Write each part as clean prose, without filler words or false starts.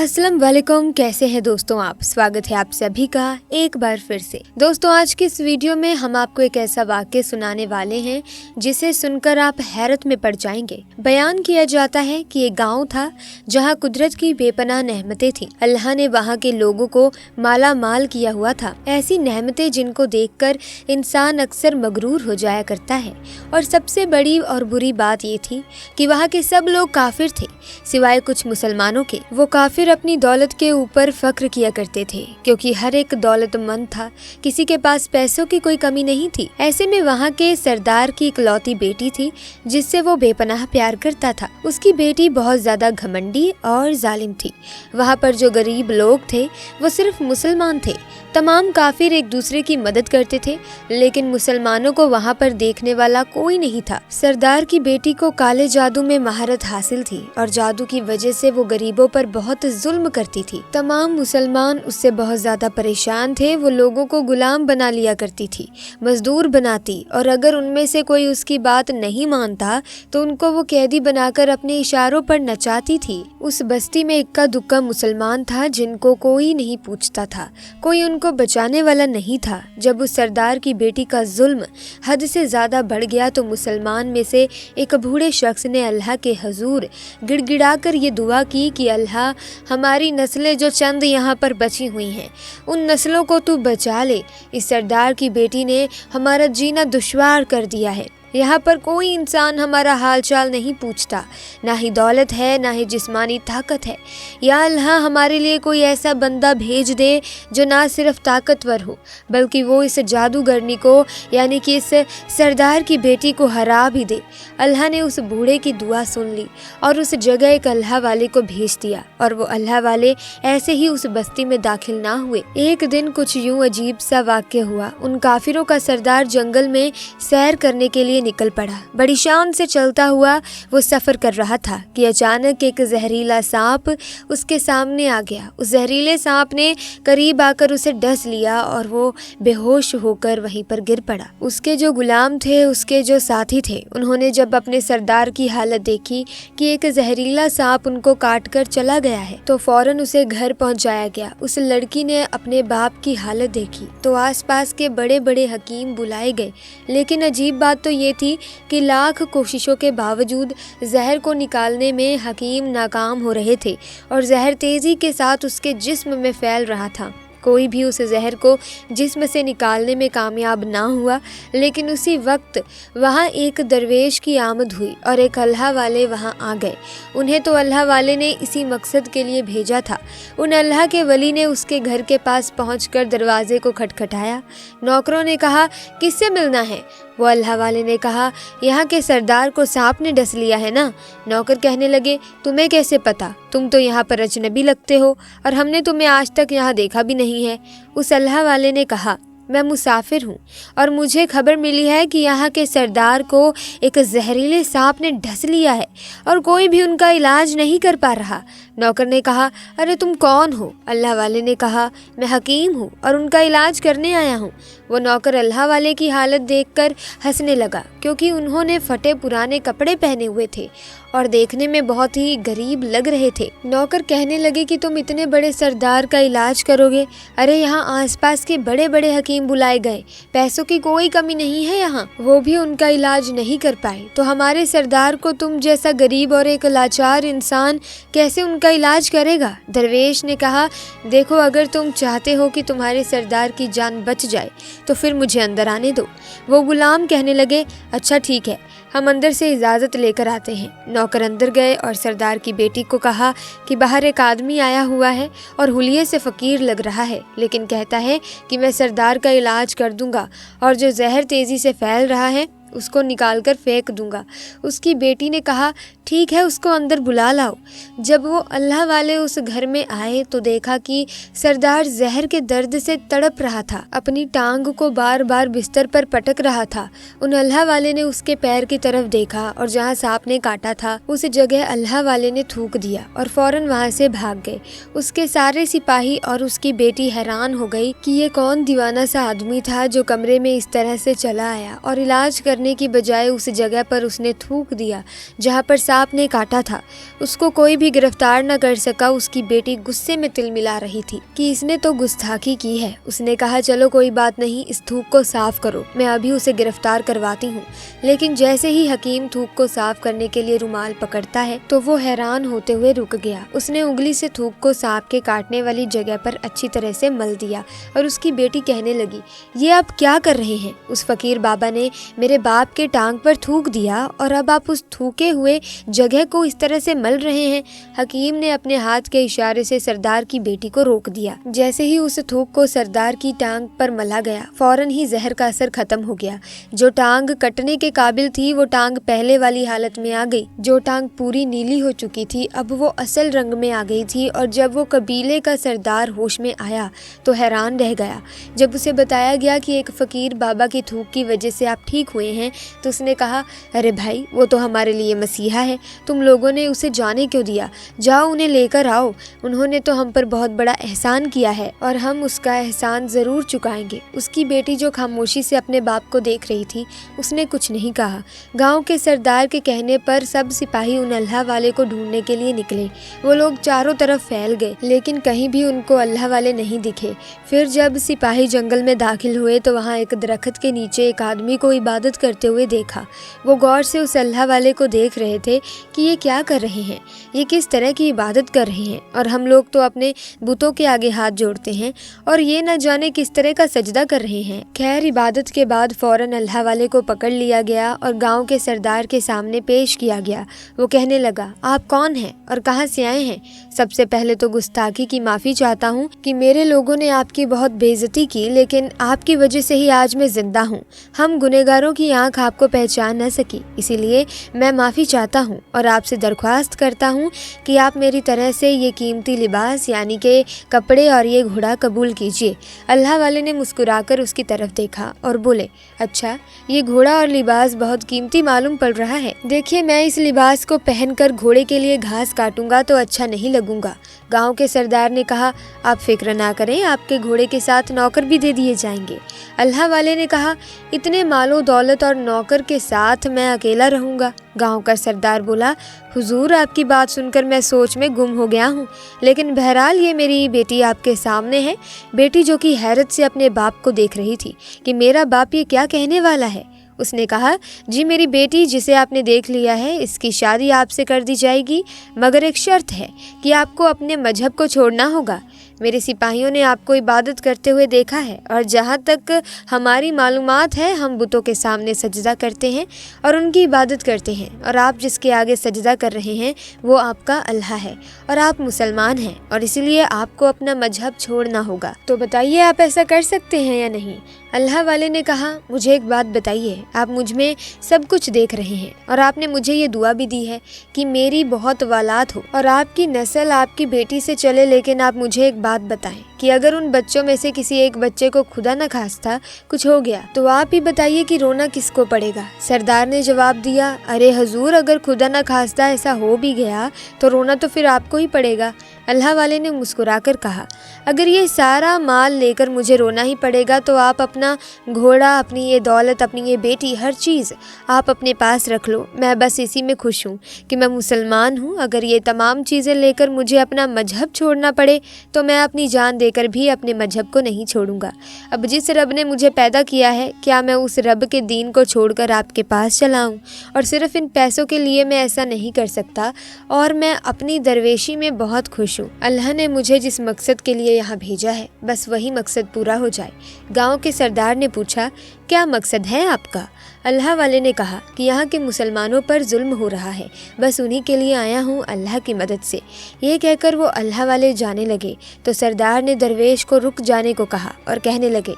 अस्सलाम वालेकुम। कैसे हैं दोस्तों आप? स्वागत है आप सभी का एक बार फिर से। दोस्तों आज की इस वीडियो में हम आपको एक ऐसा वाक़या सुनाने वाले हैं जिसे सुनकर आप हैरत में पड़ जाएंगे। बयान किया जाता है कि एक गांव था जहां कुदरत की बेपनाह नेमतें थीं। अल्लाह ने वहां के लोगों को माला माल किया हुआ था। ऐसी नेमतें जिनको देखकर इंसान अक्सर मगरूर हो जाया करता है। और सबसे बड़ी और बुरी बात ये थी कि वहाँ के सब लोग काफिर थे सिवाय कुछ मुसलमानों के। वो काफिर अपनी दौलत के ऊपर फख्र किया करते थे क्योंकि हर एक दौलतमंद था, किसी के पास पैसों की कोई कमी नहीं थी। ऐसे में वहाँ के सरदार की इकलौती बेटी थी जिससे वो बेपनाह प्यार करता था। उसकी बेटी बहुत ज्यादा घमंडी और जालिम थी। वहाँ पर जो गरीब लोग थे वो सिर्फ मुसलमान थे। तमाम काफिर एक दूसरे की मदद करते थे लेकिन मुसलमानों को वहाँ पर देखने वाला कोई नहीं था। सरदार की बेटी को काले जादू में महारत हासिल थी और जादू की वजह से वो गरीबों पर बहुत जुल्म करती थी। तमाम मुसलमान उससे बहुत ज्यादा परेशान थे। वो लोगों को गुलाम बना लिया करती थी, मजदूर बनाती और अगर उनमें से कोई उसकी बात नहीं मानता तो उनको वो कैदी बनाकर अपने इशारों पर नचाती थी। उस बस्ती में इक्का दुक्का मुसलमान था जिनको कोई नहीं पूछता था, कोई उनको बचाने वाला नहीं था। जब उस सरदार की बेटी का जुल्म हद से ज्यादा बढ़ गया तो मुसलमान में से एक बूढ़े शख्स ने अल्लाह के हुजूर गिड़गिड़ा कर ये दुआ की कि अल्लाह, हमारी नस्लें जो चंद यहाँ पर बची हुई हैं उन नस्लों को तू बचा ले। इस सरदार की बेटी ने हमारा जीना दुश्वार कर दिया है। यहाँ पर कोई इंसान हमारा हाल चाल नहीं पूछता, ना ही दौलत है ना ही जिस्मानी ताकत है। या अल्लाह, हमारे लिए कोई ऐसा बंदा भेज दे जो ना सिर्फ ताकतवर हो बल्कि वो इस जादूगरनी को यानी कि इस सरदार की बेटी को हरा भी दे। अल्लाह ने उस बूढ़े की दुआ सुन ली और उस जगह एक अल्लाह वाले को भेज दिया और वो अल्लाह वाले ऐसे ही उस बस्ती में दाखिल ना हुए। एक दिन कुछ यूं अजीब सा वाक़या हुआ। उन काफिरों का सरदार जंगल में सैर करने के लिए निकल पड़ा। बड़ी शान से चलता हुआ वो सफर कर रहा था कि अचानक एक जहरीला सांप उसके सामने आ गया। उस जहरीले सांप ने करीब आकर उसे डस लिया और वो बेहोश होकर वहीं पर गिर पड़ा। उसके जो गुलाम थे, उसके जो साथी थे, उन्होंने जब अपने सरदार की हालत देखी कि एक जहरीला सांप उनको काट कर चला गया है तो फौरन उसे घर पहुंचाया गया। उस लड़की ने अपने बाप की हालत देखी तो आसपास के बड़े बड़े हकीम बुलाए गए लेकिन अजीब बात तो ये थी कि लाख कोशिशों के बावजूद जहर को निकालने में हकीम नाकाम हो रहे थे और जहर तेजी के साथ उसके जिस्म में फैल रहा था। कोई भी उस जहर को जिस्म से निकालने में कामयाब ना हुआ। लेकिन उसी वक्त वहाँ एक दरवेश की आमद हुई और एक अल्लाह वाले वहाँ आ गए। उन्हें तो अल्लाह वाले ने इसी मकसद के लिए भेजा था। उन अल्लाह के वली ने उसके घर के पास पहुंचकर दरवाजे को खटखटाया। नौकरों ने कहा, किससे मिलना है? वो अल्लाह वाले ने कहा, यहाँ के सरदार को सांप ने डस लिया है ना। नौकर कहने लगे, तुम्हें कैसे पता? तुम तो यहाँ पर अजनबी लगते हो और हमने तुम्हें आज तक यहाँ देखा भी नहीं है। उस अल्लाह वाले ने कहा, मैं मुसाफिर हूँ और मुझे खबर मिली है कि यहाँ के सरदार को एक जहरीले सांप ने डस लिया है और कोई भी उनका इलाज नहीं कर पा रहा। नौकर ने कहा, अरे तुम कौन हो? अल्लाह वाले ने कहा, मैं हकीम हूँ और उनका इलाज करने आया हूँ। वो नौकर अल्लाह वाले की हालत देखकर हंसने लगा क्योंकि उन्होंने फटे पुराने कपड़े पहने हुए थे और देखने में बहुत ही गरीब लग रहे थे। नौकर कहने लगे कि तुम इतने बड़े सरदार का इलाज करोगे? अरे यहाँ आसपास के बड़े बड़े हकीम बुलाए गए, पैसों की कोई कमी नहीं है यहाँ, वो भी उनका इलाज नहीं कर पाए तो हमारे सरदार को तुम जैसा गरीब और एक लाचार इंसान कैसे उनका इलाज करेगा? दरवेश ने कहा, देखो, अगर तुम चाहते हो कि तुम्हारे सरदार की जान बच जाए तो फिर मुझे अंदर आने दो। वो गुलाम कहने लगे, अच्छा ठीक है, हम अंदर से इजाज़त लेकर आते हैं। नौकर अंदर गए और सरदार की बेटी को कहा कि बाहर एक आदमी आया हुआ है और हुलिये से फ़कीर लग रहा है लेकिन कहता है कि मैं सरदार का इलाज कर दूंगा और जो जहर तेज़ी से फैल रहा है उसको निकालकर फेंक दूंगा। उसकी बेटी ने कहा, ठीक है, उसको अंदर बुला लाओ। जब वो अल्लाह वाले उस घर में आए तो देखा कि सरदार जहर के दर्द से तड़प रहा था, अपनी टांग को बार बार बिस्तर पर पटक रहा था। उन अल्लाह वाले ने उसके पैर की तरफ देखा और जहाँ सांप ने काटा था उस जगह अल्लाह वाले ने थूक दिया और फौरन वहाँ से भाग गए। उसके सारे सिपाही और उसकी बेटी हैरान हो गई कि ये कौन दीवाना सा आदमी था जो कमरे में इस तरह से चला आया और इलाज करने मारने की बजाय उस जगह पर उसने थूक दिया जहाँ पर सांप ने काटा था। उसको कोई भी गिरफ्तार न कर सका। उसकी बेटी गुस्से में तिलमिला रही थी कि इसने तो गुस्ताखी की है। उसने कहा, चलो कोई बात नहीं, इस थूक को साफ करो, मैं अभी उसे गिरफ्तार करवाती हूँ। लेकिन जैसे ही हकीम थूक को साफ करने के लिए रुमाल पकड़ता है तो वो हैरान होते हुए रुक गया। उसने उंगली से थूक को सांप के काटने वाली जगह पर अच्छी तरह से मल दिया और उसकी बेटी कहने लगी, ये आप क्या कर रहे हैं? उस फकीर बाबा ने मेरे बाप के टांग पर थूक दिया और अब आप उस थूके हुए जगह को इस तरह से मल रहे हैं। हकीम ने अपने हाथ के इशारे से सरदार की बेटी को रोक दिया। जैसे ही उस थूक को सरदार की टांग पर मला गया, फौरन ही जहर का असर खत्म हो गया। जो टांग कटने के काबिल थी वो टांग पहले वाली हालत में आ गई। जो टांग पूरी नीली हो चुकी थी अब वो असल रंग में आ गई थी। और जब वो कबीले का सरदार होश में आया तो हैरान रह गया। जब उसे बताया गया कि एक फकीर बाबा की थूक की वजह से आप ठीक हुए हैं तो उसने कहा, अरे भाई, वो तो हमारे लिए मसीहा है, तुम लोगों ने उसे जाने क्यों दिया? जाओ उन्हें लेकर आओ। उन्होंने तो हम पर बहुत बड़ा एहसान किया है और हम उसका एहसान ज़रूर चुकाएंगे। उसकी बेटी जो खामोशी से अपने बाप को देख रही थी उसने कुछ नहीं कहा। गांव के सरदार के कहने पर सब सिपाही उन अल्लाह वाले को ढूंढने के लिए निकले। वो लोग चारों तरफ फैल गए लेकिन कहीं भी उनको अल्लाह वाले नहीं दिखे। फिर जब सिपाही जंगल में दाखिल हुए तो वहाँ एक दरख्त के नीचे एक आदमी को इबादत करते हुए देखा। वो गौर से उस अल्लाह वाले को देख रहे थे कि ये क्या कर रहे हैं, ये किस तरह की इबादत कर रहे हैं। और हम लोग तो अपने बुतों के आगे हाथ जोड़ते हैं और ये न जाने किस तरह का सजदा कर रहे हैं। खैर, इबादत के बाद फौरन अल्लाह वाले को पकड़ लिया गया और गांव के सरदार के सामने पेश किया गया। वो कहने लगा, आप कौन हैं और कहाँ से आए हैं? सबसे पहले तो गुस्ताखी की माफ़ी चाहता हूँ कि मेरे लोगों ने आपकी बहुत बेइज्जती की, लेकिन आपकी वजह से ही आज मैं जिंदा हूँ। हम गुनहगारों की आंख आपको पहचान न सकी, इसीलिए मैं माफ़ी चाहता हूँ और आपसे दरख्वास्त करता हूँ कि आप मेरी तरह से ये कीमती लिबास यानी कि कपड़े और ये घोड़ा कबूल कीजिए। अल्लाह वाले ने मुस्कुराकर उसकी तरफ देखा और बोले, अच्छा, ये घोड़ा और लिबास बहुत कीमती मालूम पड़ रहा है। देखिए, मैं इस लिबास को पहनकर घोड़े के लिए घास काटूंगा तो अच्छा नहीं लगूंगा। गांव के सरदार ने कहा, आप फिक्र ना करें, आपके घोड़े के साथ नौकर भी दे दिए जाएंगे। अल्लाह वाले ने कहा, इतने मालो दौलत और नौकर के साथ मैं अकेला रहूंगा। गांव का सरदार बोला, हुजूर, आपकी बात सुनकर मैं सोच में गुम हो गया हूँ, लेकिन बहरहाल ये मेरी बेटी आपके सामने है। बेटी जो कि हैरत से अपने बाप को देख रही थी कि मेरा बाप ये क्या कहने वाला है। उसने कहा, जी मेरी बेटी जिसे आपने देख लिया है, इसकी शादी आपसे कर दी जाएगी, मगर एक शर्त है कि आपको अपने मजहब को छोड़ना होगा। मेरे सिपाहियों ने आपको इबादत करते हुए देखा है और जहाँ तक हमारी मालूमात है हम बुतों के सामने सजदा करते हैं और उनकी इबादत करते हैं, और आप जिसके आगे सजदा कर रहे हैं वो आपका अल्लाह है और आप मुसलमान हैं और इसीलिए आपको अपना मजहब छोड़ना होगा। तो बताइए, आप ऐसा कर सकते हैं या नहीं? अल्लाह वाले ने कहा, मुझे एक बात बताइए, आप मुझ में सब कुछ देख रहे हैं और आपने मुझे ये दुआ भी दी है कि मेरी बहुत औलाद हो और आपकी नस्ल आपकी बेटी से चले, लेकिन आप मुझे एक बात बताएं कि अगर उन बच्चों में से किसी एक बच्चे को खुदा न खास्ता कुछ हो गया तो आप ही बताइए कि रोना किसको पड़ेगा? सरदार ने जवाब दिया, अरे हजूर, अगर खुदा न खास्ता ऐसा हो भी गया तो रोना तो फिर आपको ही पड़ेगा। अल्लाह वाले ने मुस्कुराकर कहा, अगर ये सारा माल लेकर मुझे रोना ही पड़ेगा तो आप अपना घोड़ा, अपनी ये दौलत, अपनी ये बेटी, हर चीज़ आप अपने पास रख लो। मैं बस इसी में खुश हूँ कि मैं मुसलमान हूँ। अगर ये तमाम चीज़ें लेकर मुझे अपना मजहब छोड़ना पड़े तो मैं अपनी जान देकर भी अपने मजहब को नहीं छोड़ूंगा। अब जिस रब ने मुझे पैदा किया है, क्या मैं उस रब के दीन को छोड़कर आपके पास चला आऊँ? और सिर्फ इन पैसों के लिए मैं ऐसा नहीं कर सकता और मैं अपनी दरवेशी में बहुत खुश हूँ। अल्लाह ने मुझे जिस मकसद के लिए यहाँ भेजा है बस वही मकसद पूरा हो जाए। गांव के सरदार ने पूछा, क्या मकसद है आपका? अल्लाह वाले ने कहा कि यहाँ के मुसलमानों पर जुल्म हो रहा है, बस उन्हीं के लिए आया हूँ अल्लाह की मदद से। ये कहकर वो अल्लाह वाले जाने लगे तो सरदार ने दरवेश को रुक जाने को कहा और कहने लगे,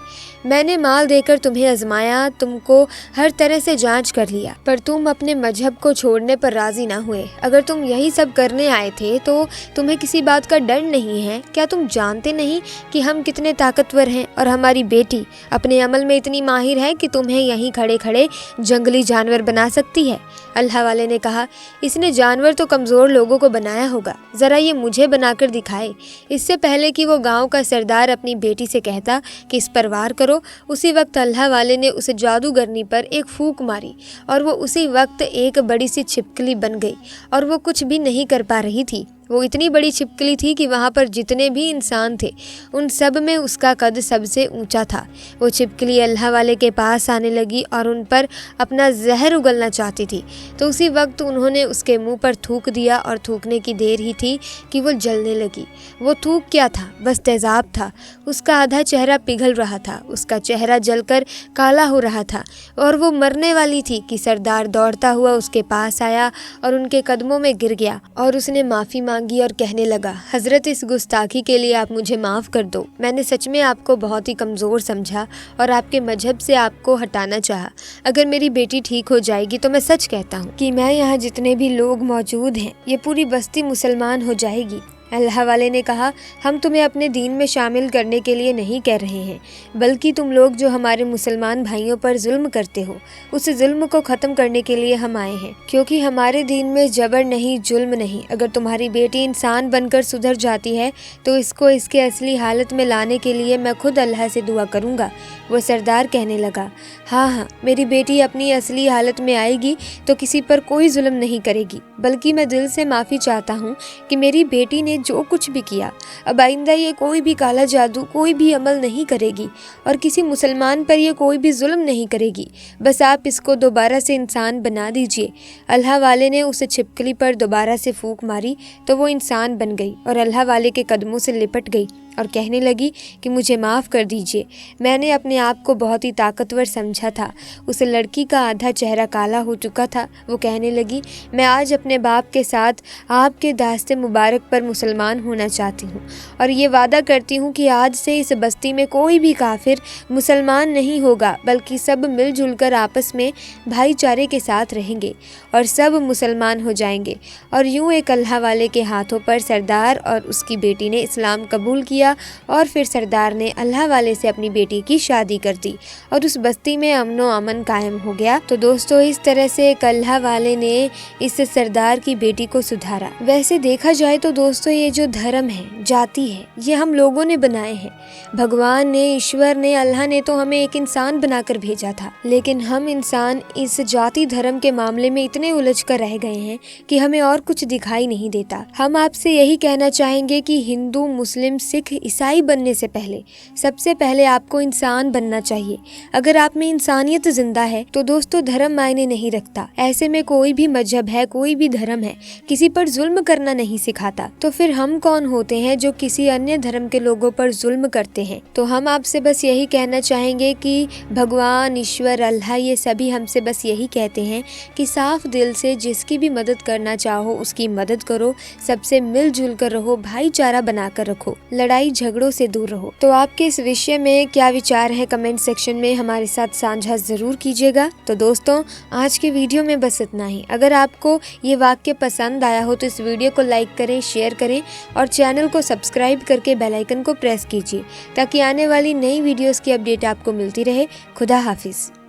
मैंने माल देकर तुम्हें आजमाया, तुमको हर तरह से जांच कर लिया, पर तुम अपने मजहब को छोड़ने पर राजी ना हुए। अगर तुम यही सब करने आए थे तो तुम्हें किसी बात का डर नहीं है? क्या तुम जानते नहीं कि हम कितने ताकतवर हैं और हमारी बेटी अपने अमल में इतनी माहिर है कि तुम्हें यहीं खड़े खड़े जंगली जानवर बना सकती है? अल्लाह वाले ने कहा, इसने जानवर तो कमज़ोर लोगों को बनाया होगा, ज़रा ये मुझे बनाकर दिखाए। इससे पहले कि वो गांव का सरदार अपनी बेटी से कहता कि इस पर वार करो, उसी वक्त अल्लाह वाले ने उसे जादूगरनी पर एक फूंक मारी और वो उसी वक्त एक बड़ी सी छिपकली बन गई और वो कुछ भी नहीं कर पा रही थी। वो इतनी बड़ी छिपकली थी कि वहाँ पर जितने भी इंसान थे उन सब में उसका कद सबसे ऊंचा था। वो छिपकली अल्लाह वाले के पास आने लगी और उन पर अपना जहर उगलना चाहती थी, तो उसी वक्त उन्होंने उसके मुंह पर थूक दिया और थूकने की देर ही थी कि वो जलने लगी। वो थूक क्या था, बस तेज़ाब था। उसका आधा चेहरा पिघल रहा था, उसका चेहरा जलकर काला हो रहा था और वो मरने वाली थी कि सरदार दौड़ता हुआ उसके पास आया और उनके कदमों में गिर गया और उसने माफ़ी मांगी और कहने लगा, हज़रत, इस गुस्ताखी के लिए आप मुझे माफ़ कर दो। मैंने सच में आपको बहुत ही कमज़ोर समझा और आपके मजहब से आपको हटाना चाहा। अगर मेरी बेटी ठीक हो जाएगी तो मैं सच कहता हूँ कि मैं यहाँ जितने भी लोग मौजूद हैं ये पूरी बस्ती मुसलमान हो जाएगी। अल्लाह वाले ने कहा, हम तुम्हें अपने दीन में शामिल करने के लिए नहीं कह रहे हैं, बल्कि तुम लोग जो हमारे मुसलमान भाइयों पर जुल्म करते हो उस जुल्म को ख़त्म करने के लिए हम आए हैं, क्योंकि हमारे दीन में जबर नहीं, जुल्म नहीं। अगर तुम्हारी बेटी इंसान बनकर सुधर जाती है तो इसको इसके असली हालत में लाने के लिए मैं खुद अल्लाह से दुआ करूँगा। वो सरदार कहने लगा, हाँ, मेरी बेटी अपनी असली हालत में आएगी तो किसी पर कोई जुल्म नहीं करेगी, बल्कि मैं दिल से माफ़ी चाहता हूँ कि मेरी बेटी ने जो कुछ भी किया, अब आइंदा ये कोई भी काला जादू, कोई भी अमल नहीं करेगी और किसी मुसलमान पर ये कोई भी जुल्म नहीं करेगी। बस आप इसको दोबारा से इंसान बना दीजिए। अल्लाह वाले ने उस छिपकली पर दोबारा से फूंक मारी तो वो इंसान बन गई और अल्लाह वाले के कदमों से लिपट गई और कहने लगी कि मुझे माफ़ कर दीजिए, मैंने अपने आप को बहुत ही ताकतवर समझा था। उस लड़की का आधा चेहरा काला हो चुका था। वो कहने लगी, मैं आज अपने बाप के साथ आपके दास्ते मुबारक पर मुसलमान होना चाहती हूँ और ये वादा करती हूँ कि आज से इस बस्ती में कोई भी काफिर मुसलमान नहीं होगा, बल्कि सब मिलजुल कर आपस में भाईचारे के साथ रहेंगे और सब मुसलमान हो जाएंगे। और यूँ एक अल्लाह वाले के हाथों पर सरदार और उसकी बेटी ने इस्लाम कबूल किया और फिर सरदार ने अल्लाह वाले से अपनी बेटी की शादी कर दी और उस बस्ती में अमनो अमन कायम हो गया। तो दोस्तों, इस तरह से एक अल्लाह वाले ने इस सरदार की बेटी को सुधारा। वैसे देखा जाए तो दोस्तों, ये जो धर्म है, जाति है, ये हम लोगों ने बनाए हैं। भगवान ने, ईश्वर ने, अल्लाह ने तो हमें एक इंसान बनाकर भेजा था, लेकिन हम इंसान इस जाति धर्म के मामले में इतने उलझ कर रह गए हैं कि हमें और कुछ दिखाई नहीं देता। हम आपसे यही कहना चाहेंगे कि हिंदू, मुस्लिम, सिख, ईसाई बनने से पहले सबसे पहले आपको इंसान बनना चाहिए। अगर आप में इंसानियत जिंदा है तो दोस्तों, धर्म मायने नहीं रखता। ऐसे में कोई भी मजहब है, कोई भी धर्म है, किसी पर जुल्म करना नहीं सिखाता। तो फिर हम कौन होते हैं जो किसी अन्य धर्म के लोगों पर जुल्म करते हैं? तो हम आपसे बस यही कहना चाहेंगे कि भगवान, ईश्वर, अल्लाह, ये सभी हमसे बस यही कहते हैं कि साफ दिल से जिसकी भी मदद करना चाहो उसकी मदद करो, सबसे मिलजुल कर रहो, भाईचारा बनाकर रखो, लड़ाई झगड़ों से दूर रहो। तो आपके इस विषय में क्या विचार है, कमेंट सेक्शन में हमारे साथ साझा जरूर कीजिएगा। तो दोस्तों, आज के वीडियो में बस इतना ही। अगर आपको ये वाक्य पसंद आया हो तो इस वीडियो को लाइक करें, शेयर करें और चैनल को सब्सक्राइब करके बेल आइकन को प्रेस कीजिए ताकि आने वाली नई वीडियोस की अपडेट आपको मिलती रहे। खुदा हाफिज।